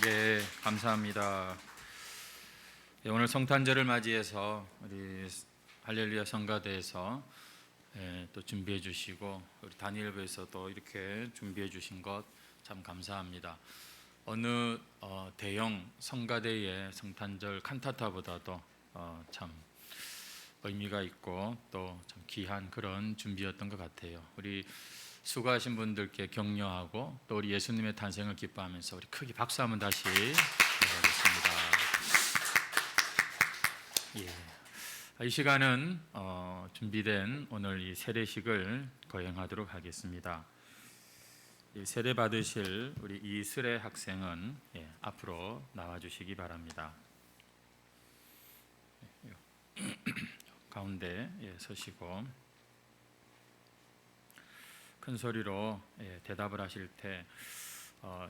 네, 감사합니다. 네, 오늘 성탄절을 맞이해서 우리 할렐루야 성가대에서 또 준비해 주시고 우리 다니엘부에서도 이렇게 준비해 주신 것 참 감사합니다. 어느 대형 성가대의 성탄절 칸타타보다도 참 의미가 있고 또 참 귀한 그런 준비였던 것 같아요. 우리 수고하신 분들께 격려하고 또 우리 예수님의 탄생을 기뻐하면서 우리 크게 박수 한번 다시 드리겠습니다. 이 시간은 준비된 오늘 이 세례식을 거행하도록 하겠습니다. 이 세례 받으실 우리 이슬의 학생은 앞으로 나와주시기 바랍니다. 가운데 서시고 큰 소리로 대답을 하실 때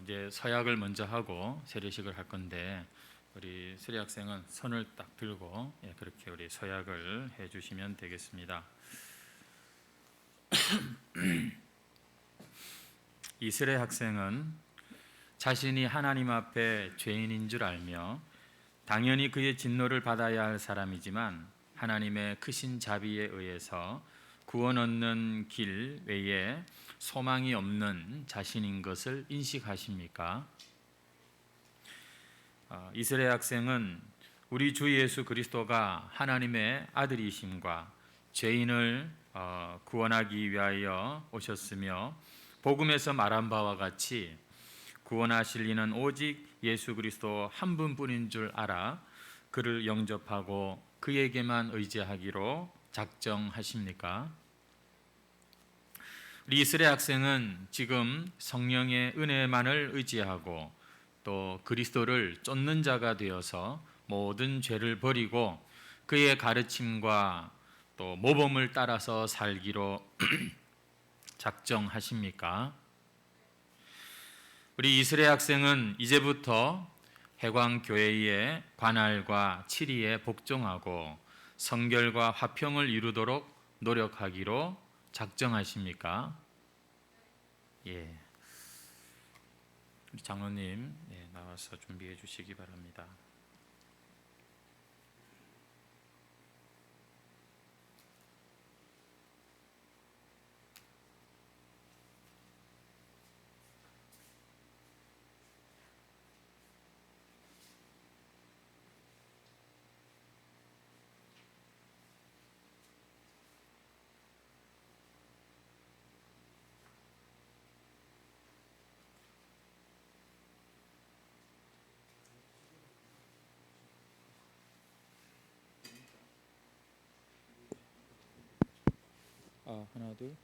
이제 서약을 먼저 하고 세례식을 할 건데 우리 수리 학생은 손을 딱 들고 그렇게 우리 서약을 해주시면 되겠습니다. 이스레 학생은 자신이 하나님 앞에 죄인인 줄 알며 당연히 그의 진노를 받아야 할 사람이지만 하나님의 크신 자비에 의해서 구원 얻는 길 외에 소망이 없는 자신인 것을 인식하십니까? 이스라엘 학생은 우리 주 예수 그리스도가 하나님의 아들이심과 죄인을 구원하기 위하여 오셨으며 복음에서 말한 바와 같이 구원하실 이는 오직 예수 그리스도 한 분뿐인 줄 알아 그를 영접하고 그에게만 의지하기로 작정하십니까? 우리 이스라엘 학생은 지금 성령의 은혜만을 의지하고 또 그리스도를 쫓는 자가 되어서 모든 죄를 버리고 그의 가르침과 또 모범을 따라서 살기로 작정하십니까? 우리 이스라엘 학생은 이제부터 해광교회의 관할과 치리에 복종하고 성결과 화평을 이루도록 노력하기로 작정하십니까? 예. 우리 장로님 나와서 준비해 주시기 바랍니다. 하나 둘.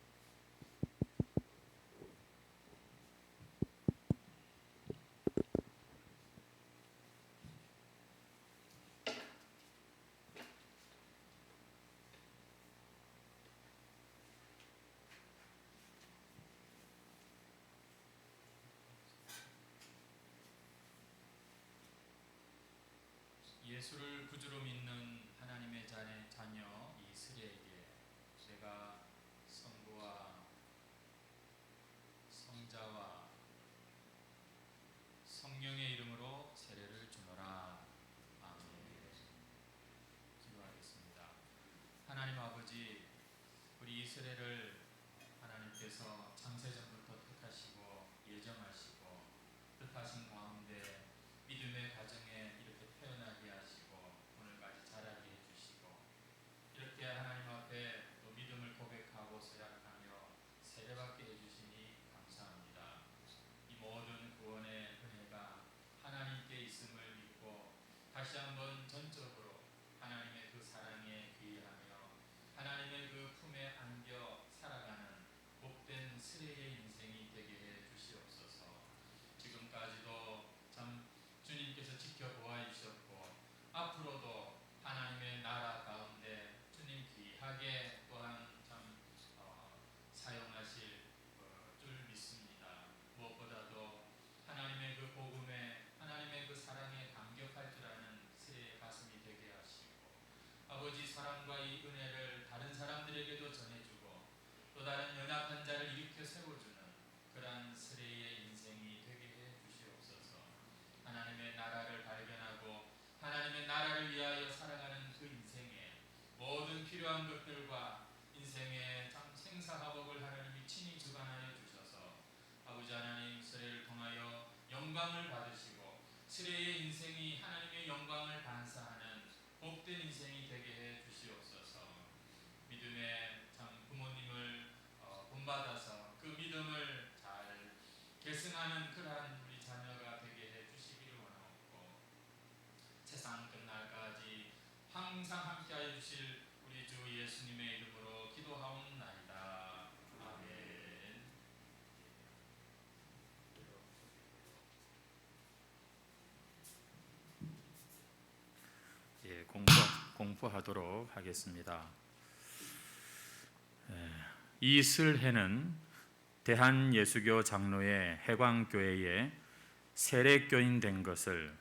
예수를 구주로 믿는 하나님의 자녀 이스라엘에게 제가 성부와 성자와 성령의 이름으로 세례를 주노라. 아멘. 기도하겠습니다. 하나님 아버지, 우리 이스라엘을 하나님께서 창세전부터 택하시고 예정하시고 뜻하신 가운데 믿음의 가정에 이렇게 태어나게 하시고 오늘까지 자라게 해주시고 이렇게 하나님 앞에 또 믿음을 고백하고 서약하며 세례받게 해주시니 감사합니다. 이 모든 구원의 은혜가 하나님께 있음을 믿고 다시 한번 전적으로 하나님의 그 사랑에 귀의하며 하나님의 그 품에 안겨 살아가는 복된 스레의 인생 이러한 것들과 인생의 참 생사화복을 하나님이 친히 주관하여 주셔서 아버지 하나님 세례를 통하여 영광을 받으시고 세례의 인생이 하나님의 영광을 반사하는 복된 인생이 되게 해 주시옵소서. 믿음의 참 부모님을 본받아서 그 믿음을 잘 계승하는 그러한 우리 자녀가 되게 해 주시기를 원하옵고 세상 끝날까지 항상 함께하여 주실 우리 주 예수님의 이름으로 기도하옵나이다. 아멘. 예, 공부하도록 하겠습니다. 이슬해는 대한예수교 장로의 해광교회에 세례교인 된 것을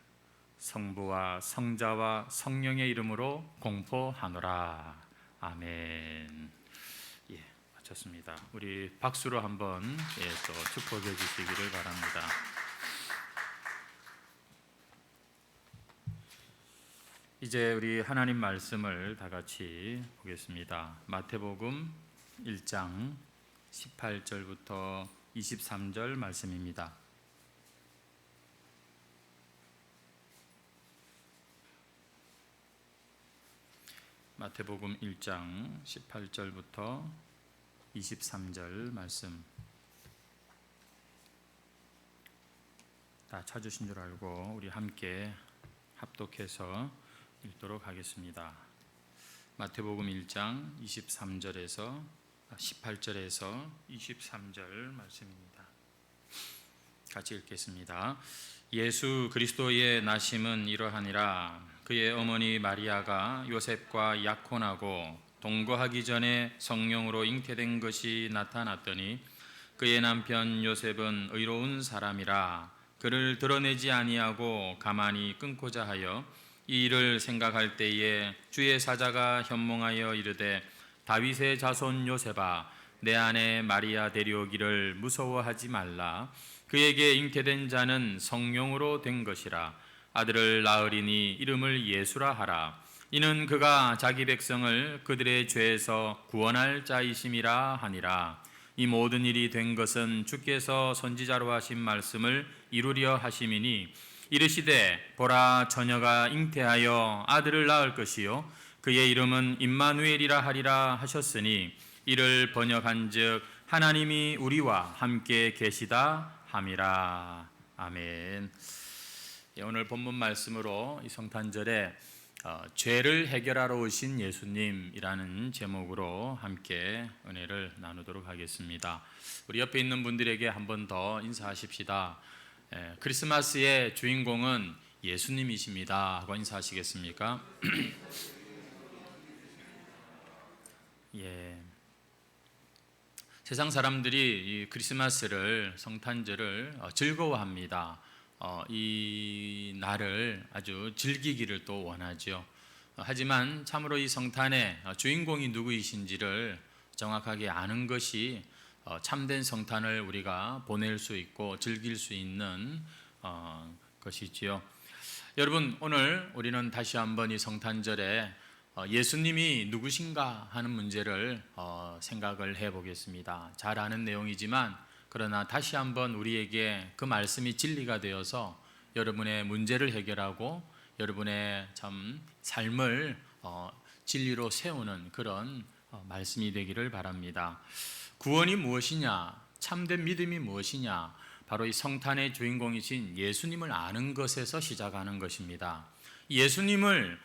성부와 성자와 성령의 이름으로 공포하노라. 아멘. 예, 마쳤습니다. 우리 박수로 한번 또 축복해 주시기를 바랍니다. 이제 우리 하나님 말씀을 다 같이 보겠습니다. 마태복음 1장 18절부터 23절 말씀입니다. 마태복음 1장 18절부터 23절 말씀. 다 찾으신 줄 알고 우리 함께 합독해서 읽도록 하겠습니다. 마태복음 1장 18절에서 23절 말씀입니다. 같이 읽겠습니다. 예수 그리스도의 나심은 이러하니라. 그의 어머니 마리아가 요셉과 약혼하고 동거하기 전에 성령으로 잉태된 것이 나타났더니 그의 남편 요셉은 의로운 사람이라 그를 드러내지 아니하고 가만히 끊고자 하여 이 일을 생각할 때에 주의 사자가 현몽하여 이르되 다윗의 자손 요셉아 내 아내 마리아 데려오기를 무서워하지 말라. 그에게 잉태된 자는 성령으로 된 것이라. 아들을 낳으리니 이름을 예수라 하라. 이는 그가 자기 백성을 그들의 죄에서 구원할 자이심이라 하니라. 이 모든 일이 된 것은 주께서 선지자로 하신 말씀을 이루려 하심이니 이르시되 보라 처녀가 잉태하여 아들을 낳을 것이요 그의 이름은 임마누엘이라 하리라 하셨으니 이를 번역한즉 하나님이 우리와 함께 계시다 함이라. 아멘. 오늘 본문 말씀으로 이 성탄절에 죄를 해결하러 오신 예수님이라는 제목으로 함께 은혜를 나누도록 하겠습니다. 우리 옆에 있는 분들에게 한 번 더 인사하십시다. 크리스마스의 주인공은 예수님이십니다 하고 인사하시겠습니까? 예. 세상 사람들이 이 크리스마스를 성탄절을 즐거워합니다. 이 날을 아주 즐기기를 또 원하죠. 하지만 참으로 이 성탄의 주인공이 누구이신지를 정확하게 아는 것이 참된 성탄을 우리가 보낼 수 있고 즐길 수 있는 것이지요. 여러분, 오늘 우리는 다시 한번 이 성탄절에 예수님이 누구신가 하는 문제를 생각을 해보겠습니다. 잘 아는 내용이지만 그러나 다시 한번 우리에게 그 말씀이 진리가 되어서 여러분의 문제를 해결하고 여러분의 참 삶을 진리로 세우는 그런 말씀이 되기를 바랍니다. 구원이 무엇이냐? 참된 믿음이 무엇이냐? 바로 이 성탄의 주인공이신 예수님을 아는 것에서 시작하는 것입니다. 예수님을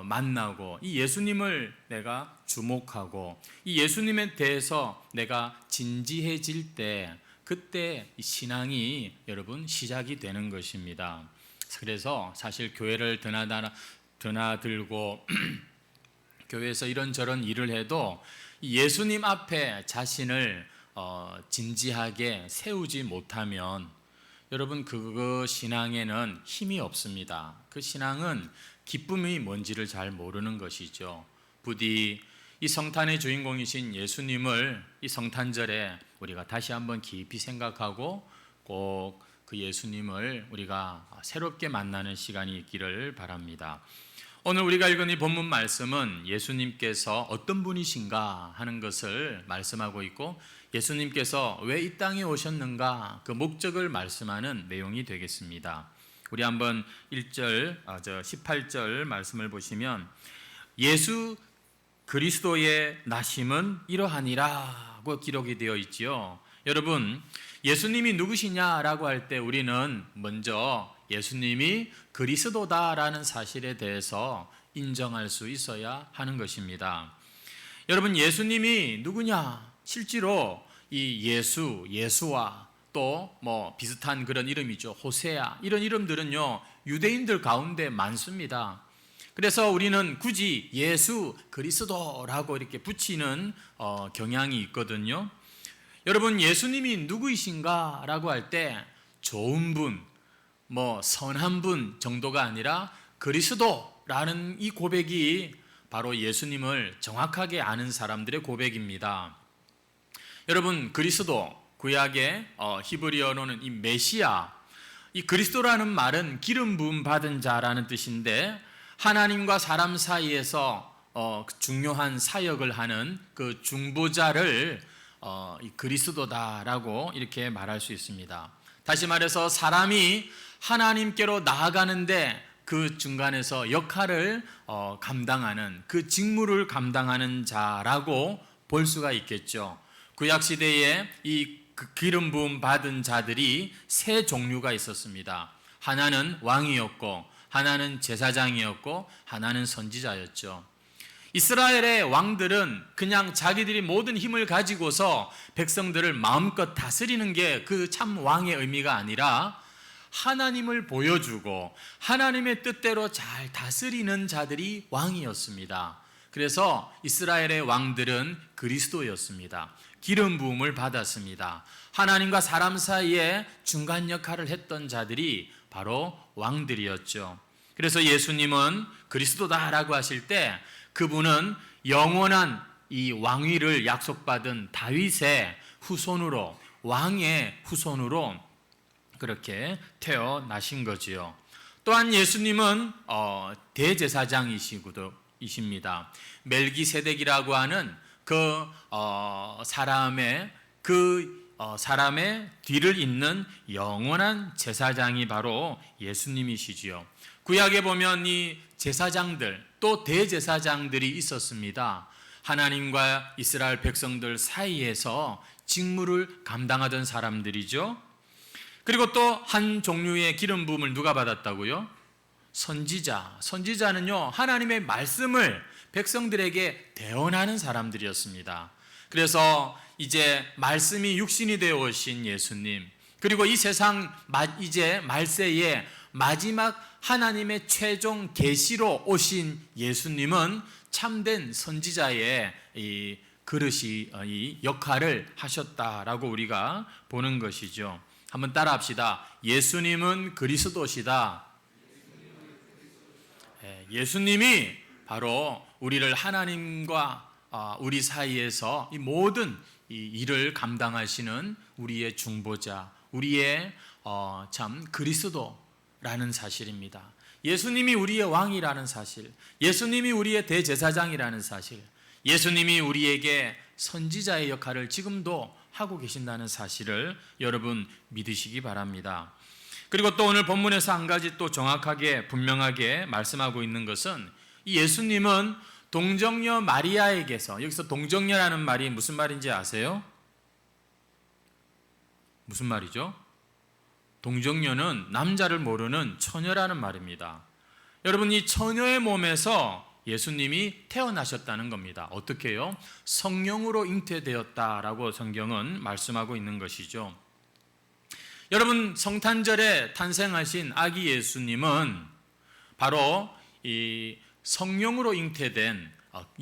만나고 이 예수님을 내가 주목하고 이 예수님에 대해서 내가 진지해질 때 그때 신앙이 여러분 시작이 되는 것입니다. 그래서 사실 교회를 드나들고 교회에서 이런저런 일을 해도 예수님 앞에 자신을 진지하게 세우지 못하면 여러분 그 신앙에는 힘이 없습니다. 그 신앙은 기쁨이 뭔지를 잘 모르는 것이죠. 부디 이 성탄의 주인공이신 예수님을 이 성탄절에 우리가 다시 한번 깊이 생각하고 꼭 그 예수님을 우리가 새롭게 만나는 시간이 있기를 바랍니다. 오늘 우리가 읽은 이 본문 말씀은 예수님께서 어떤 분이신가 하는 것을 말씀하고 있고, 예수님께서 왜 이 땅에 오셨는가 그 목적을 말씀하는 내용이 되겠습니다. 우리 한번 18절 말씀을 보시면, 예수 그리스도의 나심은 이러하니라고 기록이 되어 있지요. 여러분, 예수님이 누구시냐라고 할 때 우리는 먼저 예수님이 그리스도다라는 사실에 대해서 인정할 수 있어야 하는 것입니다. 여러분, 예수님이 누구냐? 실제로 이 예수와 또 비슷한 그런 이름이죠. 호세아, 이런 이름들은요 유대인들 가운데 많습니다. 그래서 우리는 굳이 예수 그리스도라고 이렇게 붙이는 경향이 있거든요. 여러분, 예수님이 누구이신가 라고 할 때 좋은 분, 선한 분 정도가 아니라 그리스도라는 이 고백이 바로 예수님을 정확하게 아는 사람들의 고백입니다. 여러분, 그리스도, 구약의 히브리어로는 이 메시아, 이 그리스도라는 말은 기름 부음 받은 자라는 뜻인데, 하나님과 사람 사이에서 중요한 사역을 하는 그 중보자를 그리스도다라고 이렇게 말할 수 있습니다. 다시 말해서 사람이 하나님께로 나아가는데 그 중간에서 역할을 감당하는, 그 직무를 감당하는 자라고 볼 수가 있겠죠. 구약시대에 이 기름 부음 받은 자들이 세 종류가 있었습니다. 하나는 왕이었고, 하나는 제사장이었고, 하나는 선지자였죠. 이스라엘의 왕들은 그냥 자기들이 모든 힘을 가지고서 백성들을 마음껏 다스리는 게 그 참 왕의 의미가 아니라, 하나님을 보여주고 하나님의 뜻대로 잘 다스리는 자들이 왕이었습니다. 그래서 이스라엘의 왕들은 그리스도였습니다. 기름 부음을 받았습니다. 하나님과 사람 사이에 중간 역할을 했던 자들이 바로 왕들이었죠. 그래서 예수님은 그리스도다라고 하실 때 그분은 영원한 이 왕위를 약속받은 다윗의 후손으로, 왕의 후손으로 그렇게 태어나신 거지요. 또한 예수님은 대제사장이십니다. 멜기세덱이라고 하는 그 사람의 뒤를 잇는 영원한 제사장이 바로 예수님이시지요. 구약에 보면 이 제사장들, 또 대제사장들이 있었습니다. 하나님과 이스라엘 백성들 사이에서 직무를 감당하던 사람들이죠. 그리고 또 한 종류의 기름 부음을 누가 받았다고요? 선지자. 선지자는요, 하나님의 말씀을 백성들에게 대언하는 사람들이었습니다. 그래서 이제 말씀이 육신이 되어 오신 예수님, 그리고 이 세상 이제 말세에 마지막 하나님의 최종 계시로 오신 예수님은 참된 선지자의 이 그릇이, 이 역할을 하셨다라고 우리가 보는 것이죠. 한번 따라합시다. 예수님은 그리스도시다. 예수님이 바로 우리를 하나님과 우리 사이에서 이 모든 이 일을 감당하시는 우리의 중보자, 우리의 참 그리스도라는 사실입니다. 예수님이 우리의 왕이라는 사실, 예수님이 우리의 대제사장이라는 사실, 예수님이 우리에게 선지자의 역할을 지금도 하고 계신다는 사실을 여러분 믿으시기 바랍니다. 그리고 또 오늘 본문에서 한 가지 또 정확하게 분명하게 말씀하고 있는 것은, 이 예수님은 동정녀 마리아에게서, 여기서 동정녀라는 말이 무슨 말인지 아세요? 무슨 말이죠? 동정녀는 남자를 모르는 처녀라는 말입니다. 여러분, 이 처녀의 몸에서 예수님이 태어나셨다는 겁니다. 어떻게 해요? 성령으로 잉태되었다라고 성경은 말씀하고 있는 것이죠. 여러분, 성탄절에 탄생하신 아기 예수님은 바로 이 성령으로 잉태된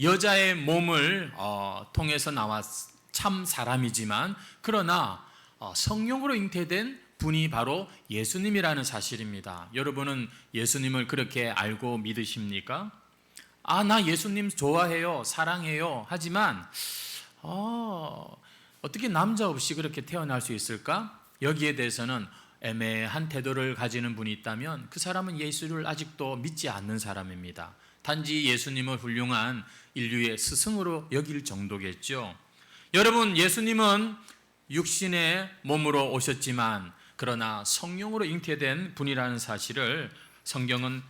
여자의 몸을 통해서 나왔 참 사람이지만, 그러나 성령으로 잉태된 분이 바로 예수님이라는 사실입니다. 여러분은 예수님을 그렇게 알고 믿으십니까? 나 예수님 좋아해요, 사랑해요. 하지만 어떻게 남자 없이 그렇게 태어날 수 있을까? 여기에 대해서는 애매한 태도를 가지는 분이 있다면 그 사람은 예수를 아직도 믿지 않는 사람입니다. 단지 예수님을 훌륭한 인류의 스승으로 여길 정도겠죠. 여러분, 예수님은 육신의 몸으로 오셨지만 그러나 성령으로 잉태된 분이라는 사실을 성경은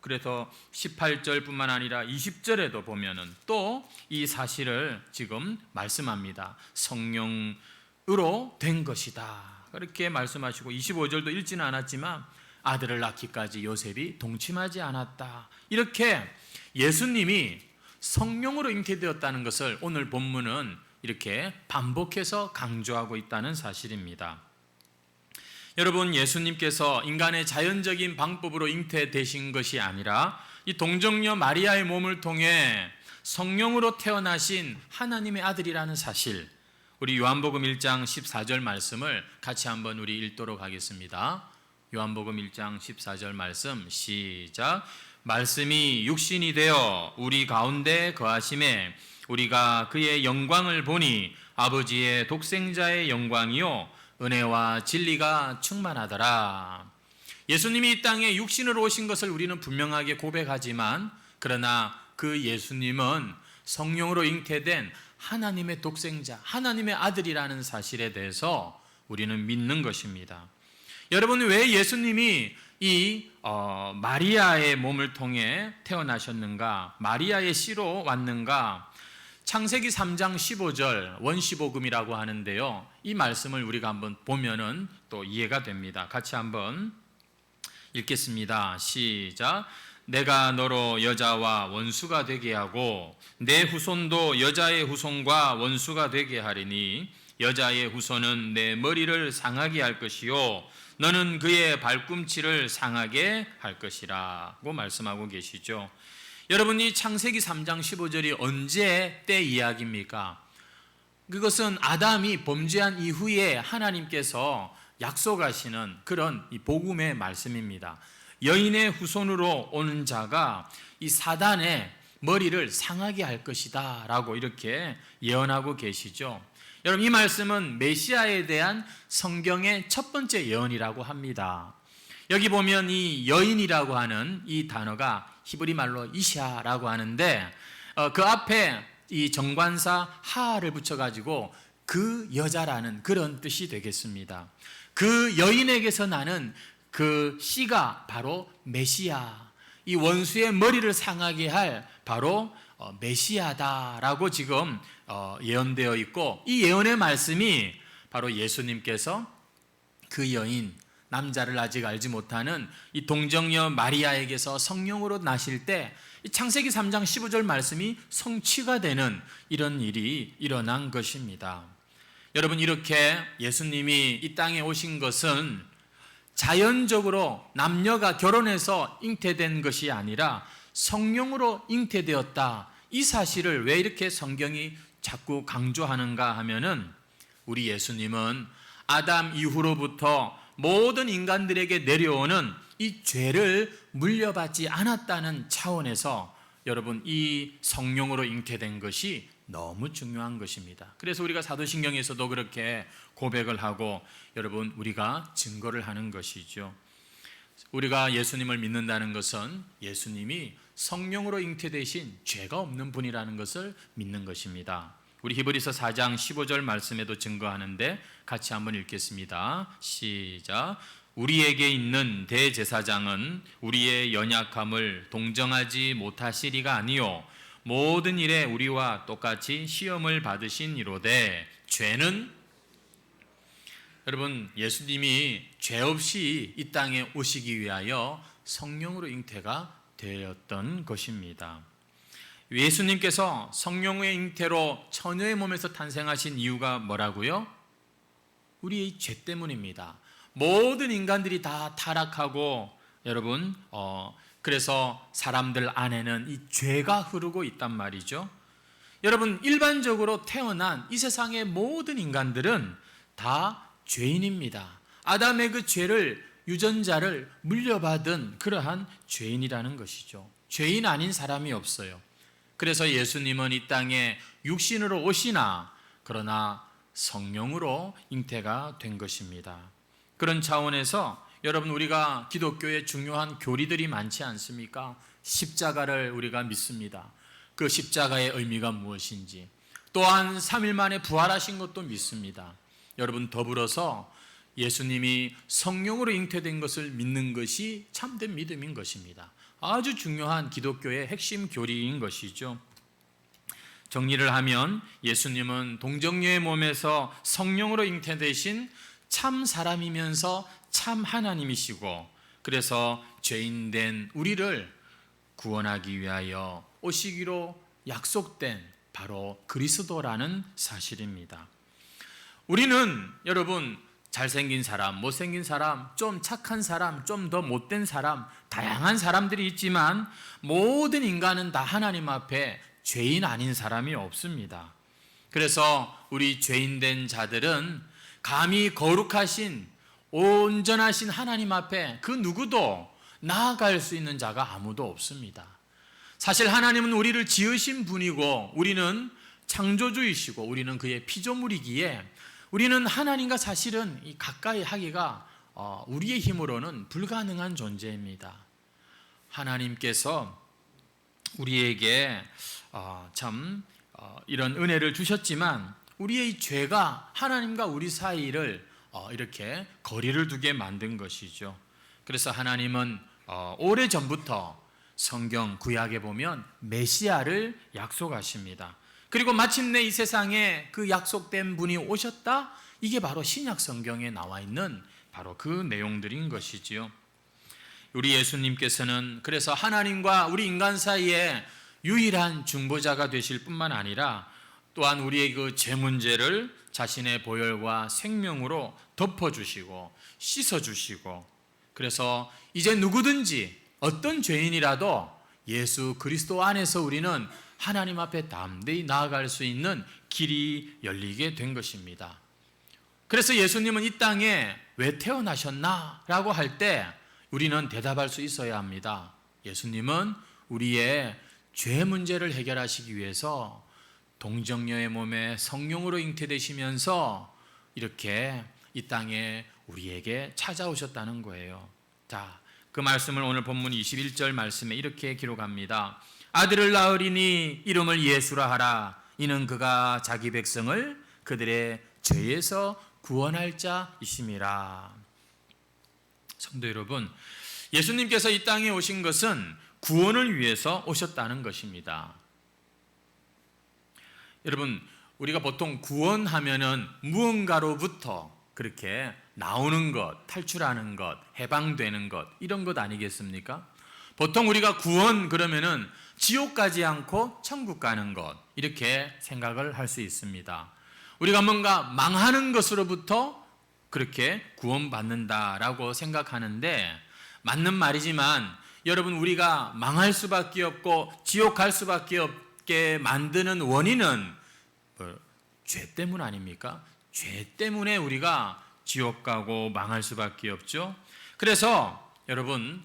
그래서 18절뿐만 아니라 20절에도 보면은 또 이 사실을 지금 말씀합니다. 성령으로 된 것이다. 그렇게 말씀하시고 25절도 읽지는 않았지만 아들을 낳기까지 요셉이 동침하지 않았다. 이렇게 예수님이 성령으로 잉태되었다는 것을 오늘 본문은 이렇게 반복해서 강조하고 있다는 사실입니다. 여러분, 예수님께서 인간의 자연적인 방법으로 잉태되신 것이 아니라 이 동정녀 마리아의 몸을 통해 성령으로 태어나신 하나님의 아들이라는 사실, 우리 요한복음 1장 14절 말씀을 같이 한번 우리 읽도록 하겠습니다. 요한복음 1장 14절 말씀 시작. 말씀이 육신이 되어 우리 가운데 거하심에 우리가 그의 영광을 보니 아버지의 독생자의 영광이요 은혜와 진리가 충만하더라. 예수님이 이 땅에 육신으로 오신 것을 우리는 분명하게 고백하지만 그러나 그 예수님은 성령으로 잉태된 하나님의 독생자, 하나님의 아들이라는 사실에 대해서 우리는 믿는 것입니다. 여러분, 왜 예수님이 이 마리아의 몸을 통해 태어나셨는가? 마리아의 씨로 왔는가? 창세기 3장 15절 원시복음이라고 하는데요. 이 말씀을 우리가 한번 보면은 또 이해가 됩니다. 같이 한번 읽겠습니다. 시작. 내가 너로 여자와 원수가 되게 하고 내 후손도 여자의 후손과 원수가 되게 하리니 여자의 후손은 내 머리를 상하게 할 것이요 너는 그의 발꿈치를 상하게 할 것이라고 말씀하고 계시죠. 여러분, 이 창세기 3장 15절이 언제 때 이야기입니까? 그것은 아담이 범죄한 이후에 하나님께서 약속하시는 그런 이 복음의 말씀입니다. 여인의 후손으로 오는 자가 이 사단의 머리를 상하게 할 것이다 라고 이렇게 예언하고 계시죠. 여러분, 이 말씀은 메시아에 대한 성경의 첫 번째 예언이라고 합니다. 여기 보면 이 여인이라고 하는 이 단어가 히브리 말로 이샤라고 하는데 그 앞에 이 정관사 하를 붙여가지고 그 여자라는 그런 뜻이 되겠습니다. 그 여인에게서 나는 그 씨가 바로 메시아, 이 원수의 머리를 상하게 할 바로 메시아다라고 지금 예언되어 있고, 이 예언의 말씀이 바로 예수님께서 그 여인, 남자를 아직 알지 못하는 이 동정녀 마리아에게서 성령으로 나실 때 창세기 3장 15절 말씀이 성취가 되는 이런 일이 일어난 것입니다. 여러분, 이렇게 예수님이 이 땅에 오신 것은 자연적으로 남녀가 결혼해서 잉태된 것이 아니라 성령으로 잉태되었다. 이 사실을 왜 이렇게 성경이 자꾸 강조하는가 하면은 우리 예수님은 아담 이후로부터 모든 인간들에게 내려오는 이 죄를 물려받지 않았다는 차원에서 여러분, 이 성령으로 잉태된 것이 너무 중요한 것입니다. 그래서 우리가 사도신경에서도 그렇게 고백을 하고 여러분, 우리가 증거를 하는 것이죠. 우리가 예수님을 믿는다는 것은 예수님이 성령으로 잉태되신 죄가 없는 분이라는 것을 믿는 것입니다. 우리 히브리서 4장 15절 말씀에도 증거하는데 같이 한번 읽겠습니다. 시작. 우리에게 있는 대제사장은 우리의 연약함을 동정하지 못하시리가 아니요 모든 일에 우리와 똑같이 시험을 받으신 이로되 죄는, 여러분, 예수님이 죄 없이 이 땅에 오시기 위하여 성령으로 잉태가 되었던 것입니다. 예수님께서 성령의 잉태로 처녀의 몸에서 탄생하신 이유가 뭐라고요? 우리의 죄 때문입니다. 모든 인간들이 다 타락하고 여러분 그래서 사람들 안에는 이 죄가 흐르고 있단 말이죠. 여러분, 일반적으로 태어난 이 세상의 모든 인간들은 다 죄인입니다. 아담의 그 죄를, 유전자를 물려받은 그러한 죄인이라는 것이죠. 죄인 아닌 사람이 없어요. 그래서 예수님은 이 땅에 육신으로 오시나 그러나 성령으로 잉태가 된 것입니다. 그런 차원에서 여러분, 우리가 기독교에 중요한 교리들이 많지 않습니까? 십자가를 우리가 믿습니다. 그 십자가의 의미가 무엇인지, 또한 3일 만에 부활하신 것도 믿습니다. 여러분, 더불어서 예수님이 성령으로 잉태된 것을 믿는 것이 참된 믿음인 것입니다. 아주 중요한 기독교의 핵심 교리인 것이죠. 정리를 하면 예수님은 동정녀의 몸에서 성령으로 잉태되신 참 사람이면서 참 하나님이시고, 그래서 죄인된 우리를 구원하기 위하여 오시기로 약속된 바로 그리스도라는 사실입니다. 우리는 여러분, 잘생긴 사람, 못생긴 사람, 좀 착한 사람, 좀 더 못된 사람, 다양한 사람들이 있지만 모든 인간은 다 하나님 앞에 죄인 아닌 사람이 없습니다. 그래서 우리 죄인된 자들은 감히 거룩하신 온전하신 하나님 앞에 그 누구도 나아갈 수 있는 자가 아무도 없습니다. 사실 하나님은 우리를 지으신 분이고 우리는 창조주이시고 우리는 그의 피조물이기에 우리는 하나님과 사실은 가까이 하기가 우리의 힘으로는 불가능한 존재입니다. 하나님께서 우리에게 이런 은혜를 주셨지만 우리의 죄가 하나님과 우리 사이를 이렇게 거리를 두게 만든 것이죠. 그래서 하나님은 오래전부터 성경 구약에 보면 메시아를 약속하십니다. 그리고 마침내 이 세상에 그 약속된 분이 오셨다. 이게 바로 신약 성경에 나와 있는 바로 그 내용들인 것이지요. 우리 예수님께서는 그래서 하나님과 우리 인간 사이에 유일한 중보자가 되실 뿐만 아니라 또한 우리의 그 죄 문제를 자신의 보혈과 생명으로 덮어주시고 씻어주시고, 그래서 이제 누구든지 어떤 죄인이라도 예수 그리스도 안에서 우리는 하나님 앞에 담대히 나아갈 수 있는 길이 열리게 된 것입니다. 그래서 예수님은 이 땅에 왜 태어나셨나? 라고 할 때 우리는 대답할 수 있어야 합니다. 예수님은 우리의 죄 문제를 해결하시기 위해서 동정녀의 몸에 성령으로 잉태되시면서 이렇게 이 땅에 우리에게 찾아오셨다는 거예요. 자, 그 말씀을 오늘 본문 21절 말씀에 이렇게 기록합니다. 아들을 낳으리니 이름을 예수라 하라. 이는 그가 자기 백성을 그들의 죄에서 구원할 자이심이라. 성도 여러분, 예수님께서 이 땅에 오신 것은 구원을 위해서 오셨다는 것입니다. 여러분, 우리가 보통 구원하면은 무언가로부터 그렇게 나오는 것, 탈출하는 것, 해방되는 것, 이런 것 아니겠습니까? 보통 우리가 구원 그러면은 지옥 가지 않고 천국 가는 것, 이렇게 생각을 할 수 있습니다. 우리가 뭔가 망하는 것으로부터 그렇게 구원받는다라고 생각하는데 맞는 말이지만 여러분, 우리가 망할 수밖에 없고 지옥 갈 수밖에 없게 만드는 원인은 죄 때문 아닙니까? 죄 때문에 우리가 지옥 가고 망할 수밖에 없죠. 그래서 여러분,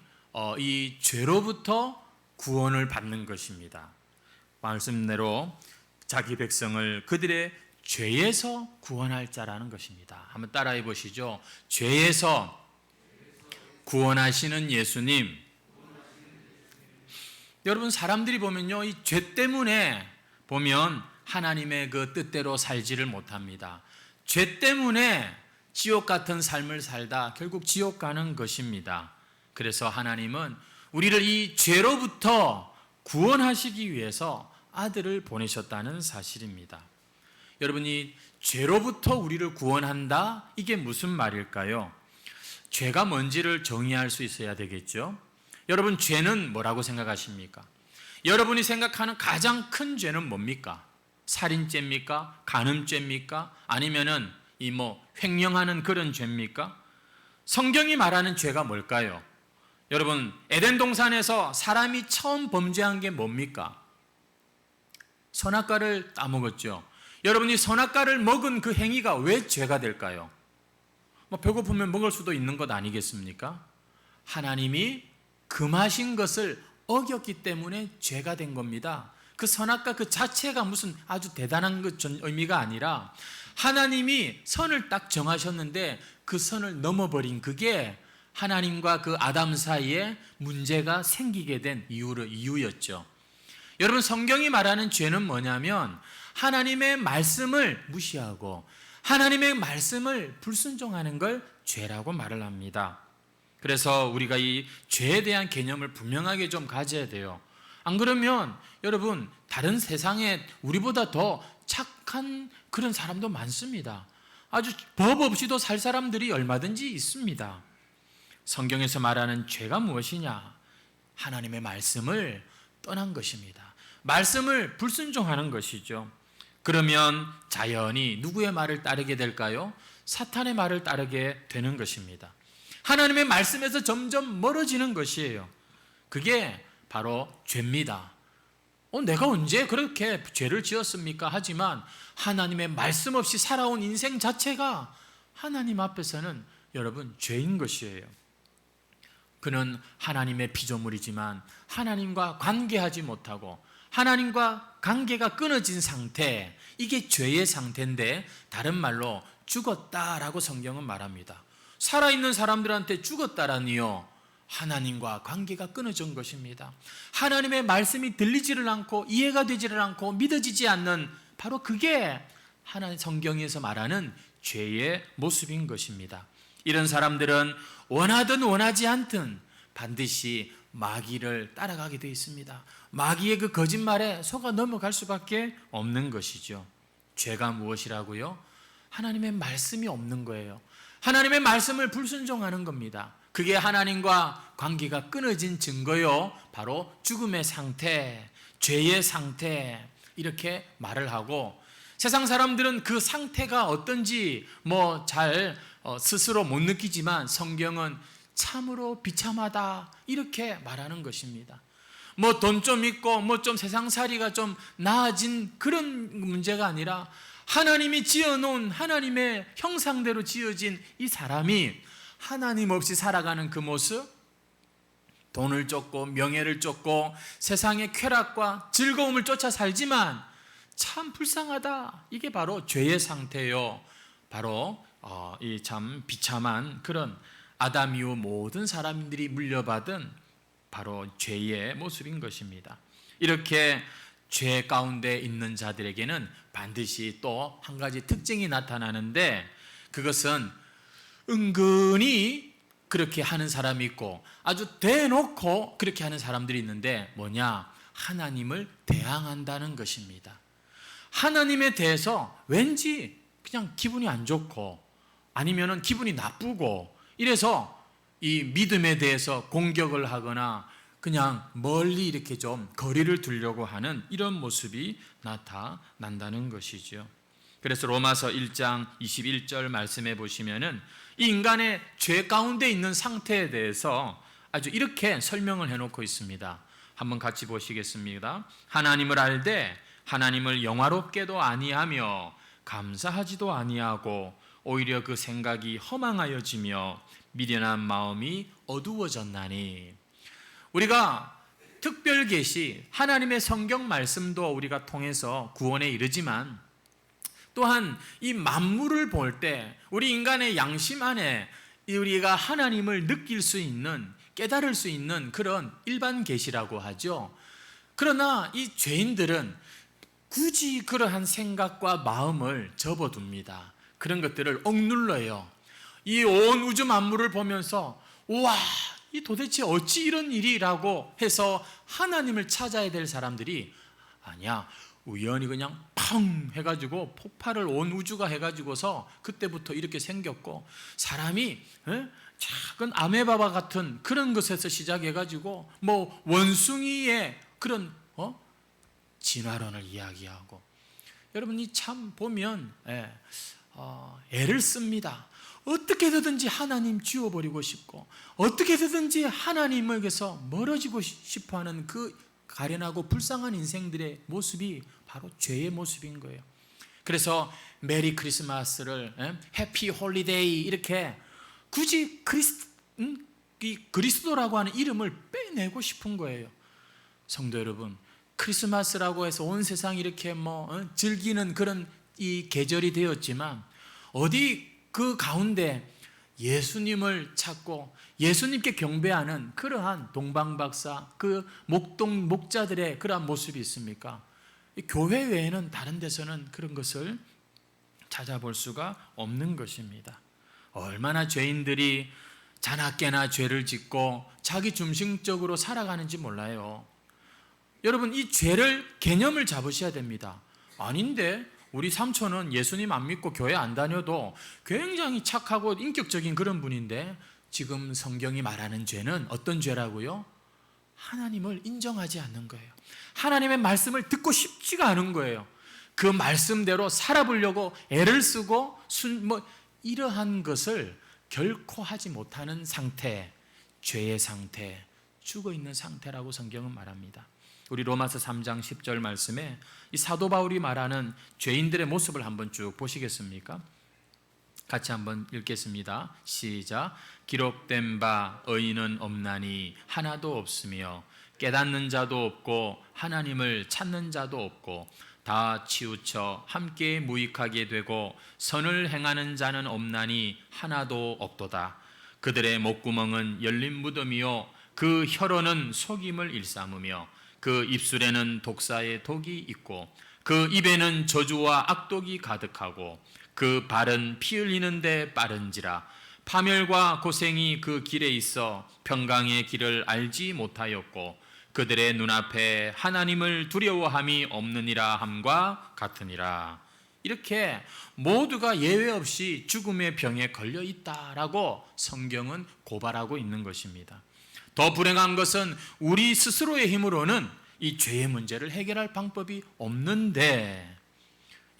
이 죄로부터 구원을 받는 것입니다. 말씀대로 자기 백성을 그들의 죄에서 구원할 자라는 것입니다. 한번 따라해 보시죠. 죄에서 구원하시는 예수님. 여러분, 사람들이 보면요, 이 죄 때문에 보면 하나님의 그 뜻대로 살지를 못합니다. 죄 때문에 지옥 같은 삶을 살다 결국 지옥 가는 것입니다. 그래서 하나님은 우리를 이 죄로부터 구원하시기 위해서 아들을 보내셨다는 사실입니다. 여러분이 죄로부터 우리를 구원한다? 이게 무슨 말일까요? 죄가 뭔지를 정의할 수 있어야 되겠죠. 여러분, 죄는 뭐라고 생각하십니까? 여러분이 생각하는 가장 큰 죄는 뭡니까? 살인죄입니까? 간음죄입니까? 아니면은 횡령하는 그런 죄입니까? 성경이 말하는 죄가 뭘까요? 여러분, 에덴 동산에서 사람이 처음 범죄한 게 뭡니까? 선악과를 따먹었죠. 여러분이 선악과를 먹은 그 행위가 왜 죄가 될까요? 배고프면 먹을 수도 있는 것 아니겠습니까? 하나님이 금하신 것을 어겼기 때문에 죄가 된 겁니다. 그 선악과 그 자체가 무슨 아주 대단한 의미가 아니라 하나님이 선을 딱 정하셨는데 그 선을 넘어버린 그게 하나님과 그 아담 사이에 문제가 생기게 된 이유였죠. 여러분, 성경이 말하는 죄는 뭐냐면 하나님의 말씀을 무시하고 하나님의 말씀을 불순종하는 걸 죄라고 말을 합니다. 그래서 우리가 이 죄에 대한 개념을 분명하게 좀 가져야 돼요. 안 그러면 여러분, 다른 세상에 우리보다 더 착한 그런 사람도 많습니다. 아주 법 없이도 살 사람들이 얼마든지 있습니다. 성경에서 말하는 죄가 무엇이냐? 하나님의 말씀을 떠난 것입니다. 말씀을 불순종하는 것이죠. 그러면 자연히 누구의 말을 따르게 될까요? 사탄의 말을 따르게 되는 것입니다. 하나님의 말씀에서 점점 멀어지는 것이에요. 그게 바로 죄입니다. 내가 언제 그렇게 죄를 지었습니까? 하지만 하나님의 말씀 없이 살아온 인생 자체가 하나님 앞에서는 여러분 죄인 것이에요. 그는 하나님의 피조물이지만 하나님과 관계하지 못하고 하나님과 관계가 끊어진 상태, 이게 죄의 상태인데 다른 말로 죽었다라고 성경은 말합니다. 살아있는 사람들한테 죽었다라니요, 하나님과 관계가 끊어진 것입니다. 하나님의 말씀이 들리지를 않고 이해가 되지를 않고 믿어지지 않는, 바로 그게 하나님 성경에서 말하는 죄의 모습인 것입니다. 이런 사람들은 원하든 원하지 않든 반드시 마귀를 따라가게 되어 있습니다. 마귀의 그 거짓말에 속아 넘어갈 수밖에 없는 것이죠. 죄가 무엇이라고요? 하나님의 말씀이 없는 거예요. 하나님의 말씀을 불순종하는 겁니다. 그게 하나님과 관계가 끊어진 증거요, 바로 죽음의 상태, 죄의 상태, 이렇게 말을 하고, 세상 사람들은 그 상태가 어떤지 잘 스스로 못 느끼지만 성경은 참으로 비참하다, 이렇게 말하는 것입니다. 돈 좀 있고 좀 세상살이가 좀 나아진 그런 문제가 아니라 하나님이 지어놓은, 하나님의 형상대로 지어진 이 사람이 하나님 없이 살아가는 그 모습, 돈을 쫓고 명예를 쫓고 세상의 쾌락과 즐거움을 쫓아 살지만 참 불쌍하다, 이게 바로 죄의 상태요. 바로 이 참 비참한 그런 아담 이후 모든 사람들이 물려받은 바로 죄의 모습인 것입니다. 이렇게 죄 가운데 있는 자들에게는 반드시 또 한 가지 특징이 나타나는데, 그것은 은근히 그렇게 하는 사람이 있고 아주 대놓고 그렇게 하는 사람들이 있는데, 뭐냐? 하나님을 대항한다는 것입니다. 하나님에 대해서 왠지 그냥 기분이 안 좋고 아니면은 기분이 나쁘고, 이래서 이 믿음에 대해서 공격을 하거나 그냥 멀리 이렇게 좀 거리를 두려고 하는 이런 모습이 나타난다는 것이죠. 그래서 로마서 1장 21절 말씀해 보시면은 이 인간의 죄 가운데 있는 상태에 대해서 아주 이렇게 설명을 해놓고 있습니다. 한번 같이 보시겠습니다. 하나님을 알되 하나님을 영화롭게도 아니하며 감사하지도 아니하고 오히려 그 생각이 허망하여지며 미련한 마음이 어두워졌나니. 우리가 특별 계시, 하나님의 성경 말씀도 우리가 통해서 구원에 이르지만 또한 이 만물을 볼 때 우리 인간의 양심 안에 우리가 하나님을 느낄 수 있는, 깨달을 수 있는 그런 일반 계시라고 하죠. 그러나 이 죄인들은 굳이 그러한 생각과 마음을 접어둡니다. 그런 것들을 억눌러요. 이 온 우주 만물을 보면서 우와, 이 도대체 어찌 이런 일이라고 해서 하나님을 찾아야 될 사람들이 아니야, 우연히 그냥 팡 해가지고 폭발을 온 우주가 해가지고서 그때부터 이렇게 생겼고, 사람이 작은 아메바바 같은 그런 것에서 시작해가지고 원숭이의 그런 진화론을 이야기하고, 여러분이 참 보면 애를 씁니다. 어떻게든지 하나님 지워버리고 싶고 어떻게든지 하나님에게서 멀어지고 싶어하는 그 가련하고 불쌍한 인생들의 모습이 바로 죄의 모습인 거예요. 그래서 메리 크리스마스를 해피 홀리데이 이렇게 굳이 그리스도라고 하는 이름을 빼내고 싶은 거예요. 성도 여러분, 크리스마스라고 해서 온 세상이 이렇게 즐기는 그런 이 계절이 되었지만 어디 그 가운데 예수님을 찾고 예수님께 경배하는 그러한 동방박사, 그 목자들의 그러한 모습이 있습니까? 교회 외에는 다른 데서는 그런 것을 찾아볼 수가 없는 것입니다. 얼마나 죄인들이 자나깨나 죄를 짓고 자기 중심적으로 살아가는지 몰라요. 여러분, 이 죄를 개념을 잡으셔야 됩니다. 아닌데 우리 삼촌은 예수님 안 믿고 교회 안 다녀도 굉장히 착하고 인격적인 그런 분인데, 지금 성경이 말하는 죄는 어떤 죄라고요? 하나님을 인정하지 않는 거예요. 하나님의 말씀을 듣고 싶지가 않은 거예요. 그 말씀대로 살아보려고 애를 쓰고 이러한 것을 결코 하지 못하는 상태, 죄의 상태, 죽어있는 상태라고 성경은 말합니다. 우리 로마서 3장 10절 말씀에 이 사도 바울이 말하는 죄인들의 모습을 한번 쭉 보시겠습니까? 같이 한번 읽겠습니다. 시작. 기록된 바 의인은 없나니 하나도 없으며 깨닫는 자도 없고 하나님을 찾는 자도 없고 다 치우쳐 함께 무익하게 되고 선을 행하는 자는 없나니 하나도 없도다. 그들의 목구멍은 열린 무덤이요 그 혀로는 속임을 일삼으며 그 입술에는 독사의 독이 있고 그 입에는 저주와 악독이 가득하고 그 발은 피 흘리는 데 빠른지라. 파멸과 고생이 그 길에 있어 평강의 길을 알지 못하였고 그들의 눈앞에 하나님을 두려워함이 없느니라 함과 같으니라. 이렇게 모두가 예외 없이 죽음의 병에 걸려 있다라고 성경은 고발하고 있는 것입니다. 더 불행한 것은 우리 스스로의 힘으로는 이 죄의 문제를 해결할 방법이 없는데,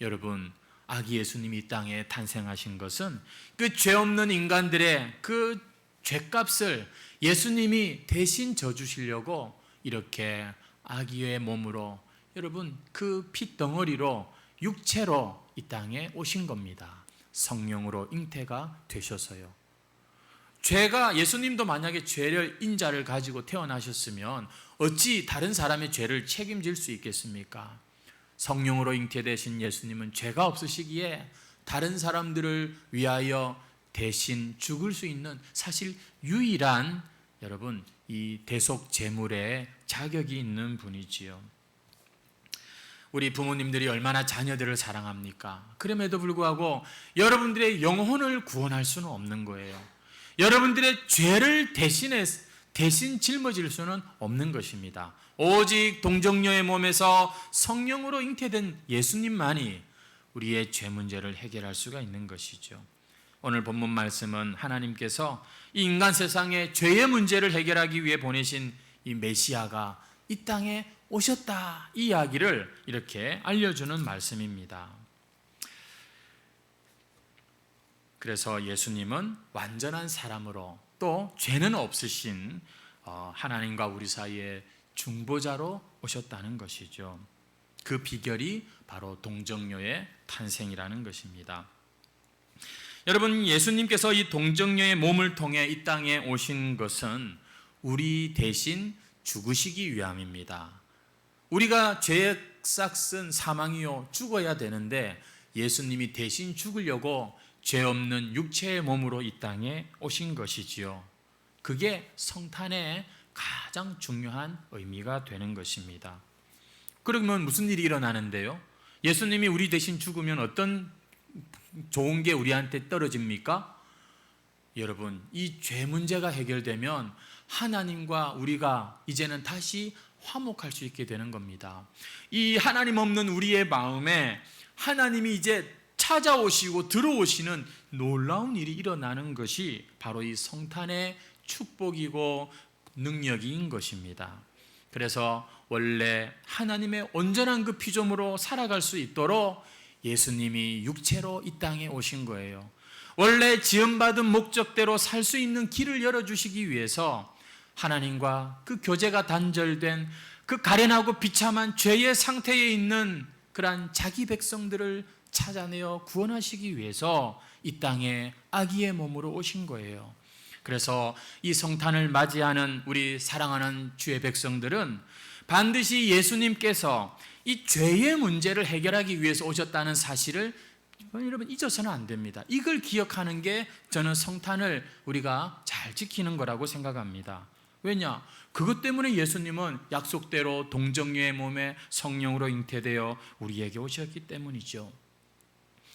여러분, 아기 예수님이 이 땅에 탄생하신 것은 그 죄 없는 인간들의 그 죄값을 예수님이 대신 져주시려고 이렇게 아기의 몸으로, 여러분, 그 핏덩어리로 육체로 이 땅에 오신 겁니다. 성령으로 잉태가 되셔서요. 죄가, 예수님도 만약에 죄를 인자를 가지고 태어나셨으면 어찌 다른 사람의 죄를 책임질 수 있겠습니까? 성령으로 잉태되신 예수님은 죄가 없으시기에 다른 사람들을 위하여 대신 죽을 수 있는 사실 유일한, 여러분, 이 대속 제물의 자격이 있는 분이지요. 우리 부모님들이 얼마나 자녀들을 사랑합니까? 그럼에도 불구하고 여러분들의 영혼을 구원할 수는 없는 거예요. 여러분들의 죄를 대신 짊어질 수는 없는 것입니다. 오직 동정녀의 몸에서 성령으로 잉태된 예수님만이 우리의 죄 문제를 해결할 수가 있는 것이죠. 오늘 본문 말씀은 하나님께서 이 인간 세상의 죄의 문제를 해결하기 위해 보내신 이 메시아가 이 땅에 오셨다, 이 이야기를 이렇게 알려주는 말씀입니다. 그래서 예수님은 완전한 사람으로 또 죄는 없으신 하나님과 우리 사이에 중보자로 오셨다는 것이죠. 그 비결이 바로 동정녀의 탄생이라는 것입니다. 여러분, 예수님께서 이 동정녀의 몸을 통해 이 땅에 오신 것은 우리 대신 죽으시기 위함입니다. 우리가 죄에 싹쓴 사망이요 죽어야 되는데 예수님이 대신 죽으려고 죄 없는 육체의 몸으로 이 땅에 오신 것이지요. 그게 성탄의 가장 중요한 의미가 되는 것입니다. 그러면 무슨 일이 일어나는데요? 예수님이 우리 대신 죽으면 어떤 좋은 게 우리한테 떨어집니까? 여러분, 이 죄 문제가 해결되면 하나님과 우리가 이제는 다시 화목할 수 있게 되는 겁니다. 이 하나님 없는 우리의 마음에 하나님이 이제 찾아오시고 들어오시는 놀라운 일이 일어나는 것이 바로 이 성탄의 축복이고 능력인 것입니다. 그래서 원래 하나님의 온전한 그 피조물로 살아갈 수 있도록 예수님이 육체로 이 땅에 오신 거예요. 원래 지음받은 목적대로 살 수 있는 길을 열어주시기 위해서 하나님과 그 교제가 단절된 그 가련하고 비참한 죄의 상태에 있는 그러한 자기 백성들을 찾아내어 구원하시기 위해서 이 땅에 아기의 몸으로 오신 거예요. 그래서 이 성탄을 맞이하는 우리 사랑하는 주의 백성들은 반드시 예수님께서 이 죄의 문제를 해결하기 위해서 오셨다는 사실을 여러분 잊어서는 안 됩니다. 이걸 기억하는 게 저는 성탄을 우리가 잘 지키는 거라고 생각합니다. 왜냐? 그것 때문에 예수님은 약속대로 동정녀의 몸에 성령으로 잉태되어 우리에게 오셨기 때문이죠.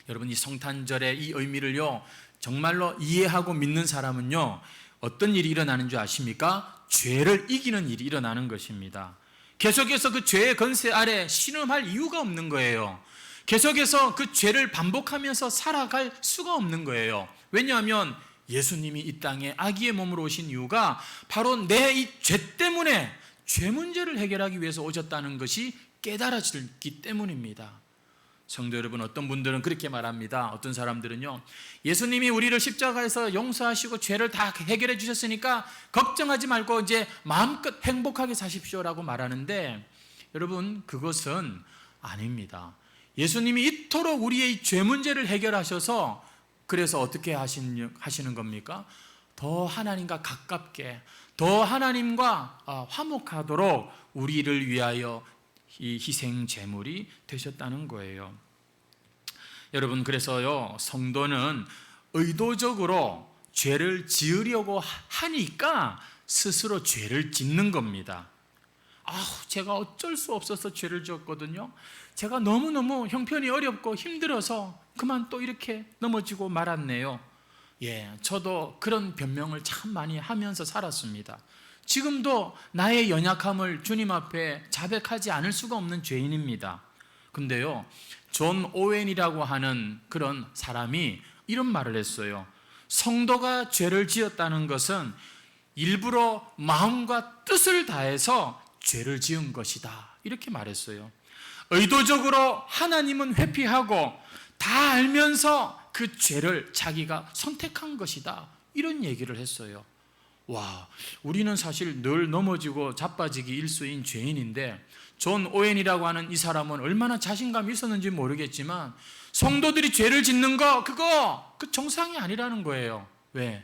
여러분 이 성탄절의 이 의미를요 정말로 이해하고 믿는 사람은요 어떤 일이 일어나는 줄 아십니까? 죄를 이기는 일이 일어나는 것입니다. 계속해서 그 죄의 권세 아래 신음할 이유가 없는 거예요. 계속해서 그 죄를 반복하면서 살아갈 수가 없는 거예요. 왜냐하면 예수님이 이 땅에 아기의 몸으로 오신 이유가 바로 내 이 죄 때문에 죄 문제를 해결하기 위해서 오셨다는 것이 깨달아지기 때문입니다. 성도 여러분, 어떤 분들은 그렇게 말합니다. 어떤 사람들은요, 예수님이 우리를 십자가에서 용서하시고 죄를 다 해결해 주셨으니까 걱정하지 말고 이제 마음껏 행복하게 사십시오라고 말하는데, 여러분 그것은 아닙니다. 예수님이 이토록 우리의 죄 문제를 해결하셔서 그래서 어떻게 하시는 겁니까? 더 하나님과 가깝게, 더 하나님과 화목하도록 우리를 위하여 이 희생 제물이 되셨다는 거예요. 여러분 그래서요 성도는 의도적으로 죄를 지으려고 하니까 스스로 죄를 짓는 겁니다. 제가 어쩔 수 없어서 죄를 지었거든요. 제가 너무너무 형편이 어렵고 힘들어서 그만 또 이렇게 넘어지고 말았네요. 저도 그런 변명을 참 많이 하면서 살았습니다. 지금도 나의 연약함을 주님 앞에 자백하지 않을 수가 없는 죄인입니다. 근데요, 존 오웬이라고 하는 그런 사람이 이런 말을 했어요. 성도가 죄를 지었다는 것은 일부러 마음과 뜻을 다해서 죄를 지은 것이다. 이렇게 말했어요. 의도적으로 하나님은 회피하고 다 알면서 그 죄를 자기가 선택한 것이다. 이런 얘기를 했어요. 우리는 사실 늘 넘어지고 자빠지기 일수인 죄인인데 존 오웬이라고 하는 이 사람은 얼마나 자신감이 있었는지 모르겠지만 성도들이 죄를 짓는 거 그 정상이 아니라는 거예요. 왜?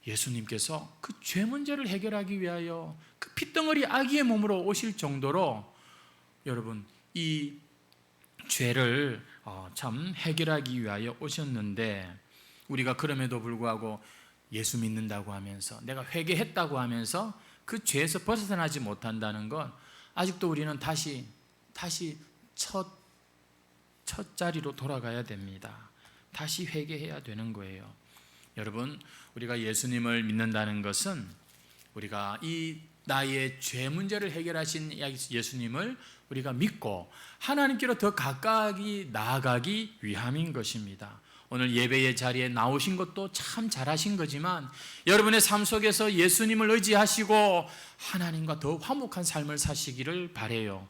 예수님께서 그 죄 문제를 해결하기 위하여 그 핏덩어리 아기의 몸으로 오실 정도로 여러분 이 죄를 참 해결하기 위하여 오셨는데 우리가 그럼에도 불구하고 예수 믿는다고 하면서 내가 회개했다고 하면서 그 죄에서 벗어나지 못한다는 건 아직도 우리는 다시 첫 자리로 돌아가야 됩니다. 다시 회개해야 되는 거예요. 여러분 우리가 예수님을 믿는다는 것은 우리가 이 나의 죄 문제를 해결하신 예수님을 우리가 믿고 하나님께로 더 가까이 나아가기 위함인 것입니다. 오늘 예배의 자리에 나오신 것도 참 잘하신 거지만 여러분의 삶 속에서 예수님을 의지하시고 하나님과 더 화목한 삶을 사시기를 바라요.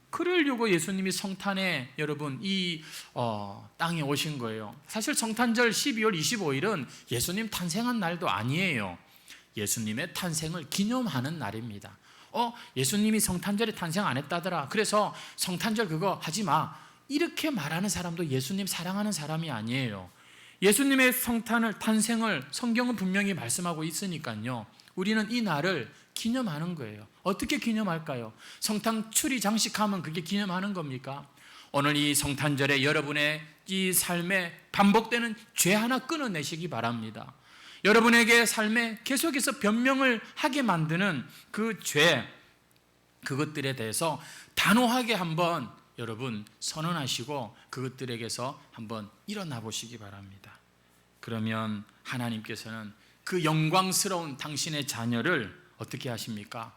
그러려고 예수님이 성탄에 여러분 이 땅에 오신 거예요. 사실 성탄절 12월 25일은 예수님 탄생한 날도 아니에요. 예수님의 탄생을 기념하는 날입니다. 예수님이 성탄절에 탄생 안 했다더라. 그래서 성탄절 그거 하지 마. 이렇게 말하는 사람도 예수님 사랑하는 사람이 아니에요. 예수님의 탄생을 성경은 분명히 말씀하고 있으니까요. 우리는 이 날을 기념하는 거예요. 어떻게 기념할까요? 성탄 추리 장식하면 그게 기념하는 겁니까? 오늘 이 성탄절에 여러분의 이 삶에 반복되는 죄 하나 끊어내시기 바랍니다. 여러분에게 삶에 계속해서 변명을 하게 만드는 그 죄, 그것들에 대해서 단호하게 한번 여러분 선언하시고 그것들에게서 한번 일어나 보시기 바랍니다. 그러면 하나님께서는 그 영광스러운 당신의 자녀를 어떻게 하십니까?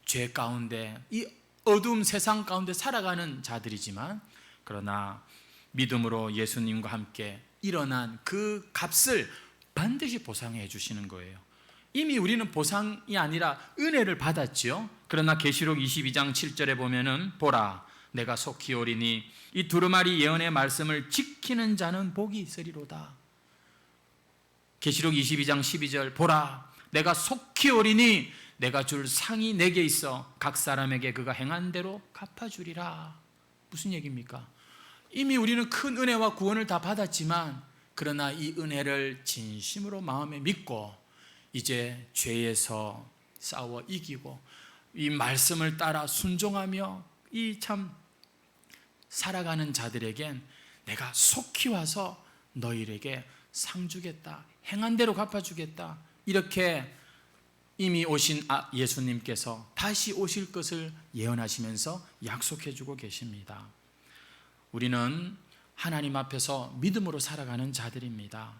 죄 가운데 이 어두운 세상 가운데 살아가는 자들이지만 그러나 믿음으로 예수님과 함께 일어난 그 값을 반드시 보상해 주시는 거예요. 이미 우리는 보상이 아니라 은혜를 받았지요. 그러나 계시록 22장 7절에 보면은 보라 내가 속히 오리니 이 두루마리 예언의 말씀을 지키는 자는 복이 있으리로다. 계시록 22장 12절 보라 내가 속히 오리니 내가 줄 상이 내게 있어 각 사람에게 그가 행한 대로 갚아주리라. 무슨 얘기입니까? 이미 우리는 큰 은혜와 구원을 다 받았지만 그러나 이 은혜를 진심으로 마음에 믿고 이제 죄에서 싸워 이기고 이 말씀을 따라 순종하며 이 참 살아가는 자들에겐 내가 속히 와서 너희에게 상 주겠다, 행한 대로 갚아주겠다. 이렇게 이미 오신 예수님께서 다시 오실 것을 예언하시면서 약속해주고 계십니다. 우리는 하나님 앞에서 믿음으로 살아가는 자들입니다.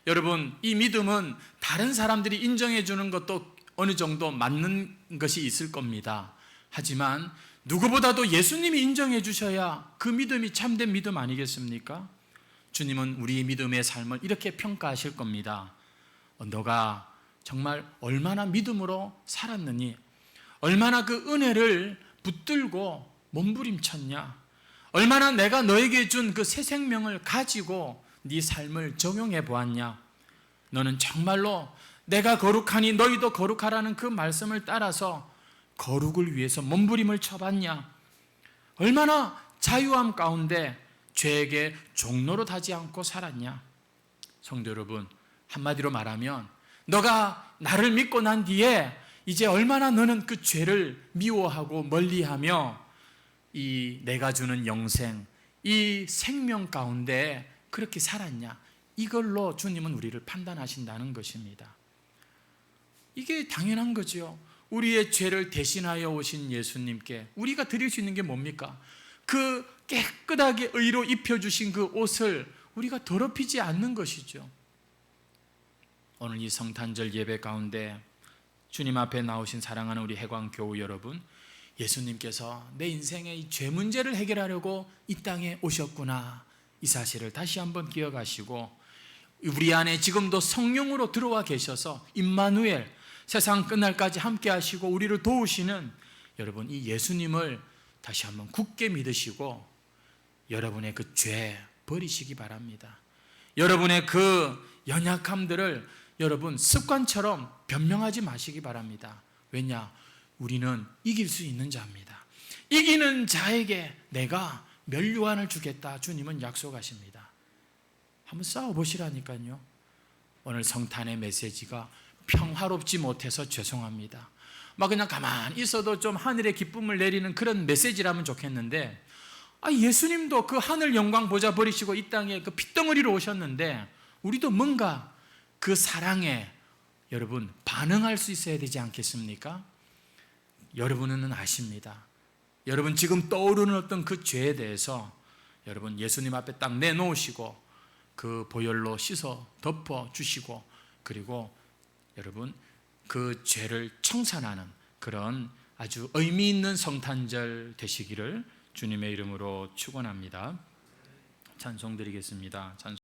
여러분, 이 믿음은 다른 사람들이 인정해 주는 것도 어느 정도 맞는 것이 있을 겁니다. 하지만 누구보다도 예수님이 인정해 주셔야 그 믿음이 참된 믿음 아니겠습니까? 주님은 우리의 믿음의 삶을 이렇게 평가하실 겁니다. 너가 정말 얼마나 믿음으로 살았느니, 얼마나 그 은혜를 붙들고 몸부림쳤냐, 얼마나 내가 너에게 준 그 새 생명을 가지고 네 삶을 적용해 보았냐, 너는 정말로 내가 거룩하니 너희도 거룩하라는 그 말씀을 따라서 거룩을 위해서 몸부림을 쳐봤냐, 얼마나 자유함 가운데 죄에게 종로로 타지 않고 살았냐. 성도 여러분, 한마디로 말하면 너가 나를 믿고 난 뒤에 이제 얼마나 너는 그 죄를 미워하고 멀리하며 이 내가 주는 영생, 이 생명 가운데 그렇게 살았냐. 이걸로 주님은 우리를 판단하신다는 것입니다. 이게 당연한 거죠. 우리의 죄를 대신하여 오신 예수님께 우리가 드릴 수 있는 게 뭡니까? 그 깨끗하게 의로 입혀주신 그 옷을 우리가 더럽히지 않는 것이죠. 오늘 이 성탄절 예배 가운데 주님 앞에 나오신 사랑하는 우리 해광교우 여러분, 예수님께서 내 인생의 이 죄 문제를 해결하려고 이 땅에 오셨구나, 이 사실을 다시 한번 기억하시고 우리 안에 지금도 성령으로 들어와 계셔서 임마누엘, 세상 끝날까지 함께 하시고 우리를 도우시는 여러분, 이 예수님을 다시 한번 굳게 믿으시고 여러분의 그 죄 버리시기 바랍니다. 여러분의 그 연약함들을 여러분 습관처럼 변명하지 마시기 바랍니다. 왜냐? 우리는 이길 수 있는 자입니다. 이기는 자에게 내가 면류관을 주겠다, 주님은 약속하십니다. 한번 싸워보시라니까요. 오늘 성탄의 메시지가 평화롭지 못해서 죄송합니다. 막 그냥 가만히 있어도 좀 하늘의 기쁨을 내리는 그런 메시지라면 좋겠는데, 예수님도 그 하늘 영광 보좌 버리시고 이 땅에 그 핏덩어리로 오셨는데 우리도 뭔가 그 사랑에 여러분 반응할 수 있어야 되지 않겠습니까? 여러분은 아십니다. 여러분 지금 떠오르는 어떤 그 죄에 대해서 여러분 예수님 앞에 딱 내놓으시고 그 보혈로 씻어 덮어 주시고, 그리고 여러분 그 죄를 청산하는 그런 아주 의미 있는 성탄절 되시기를 주님의 이름으로 축원합니다. 찬송 드리겠습니다. 찬송.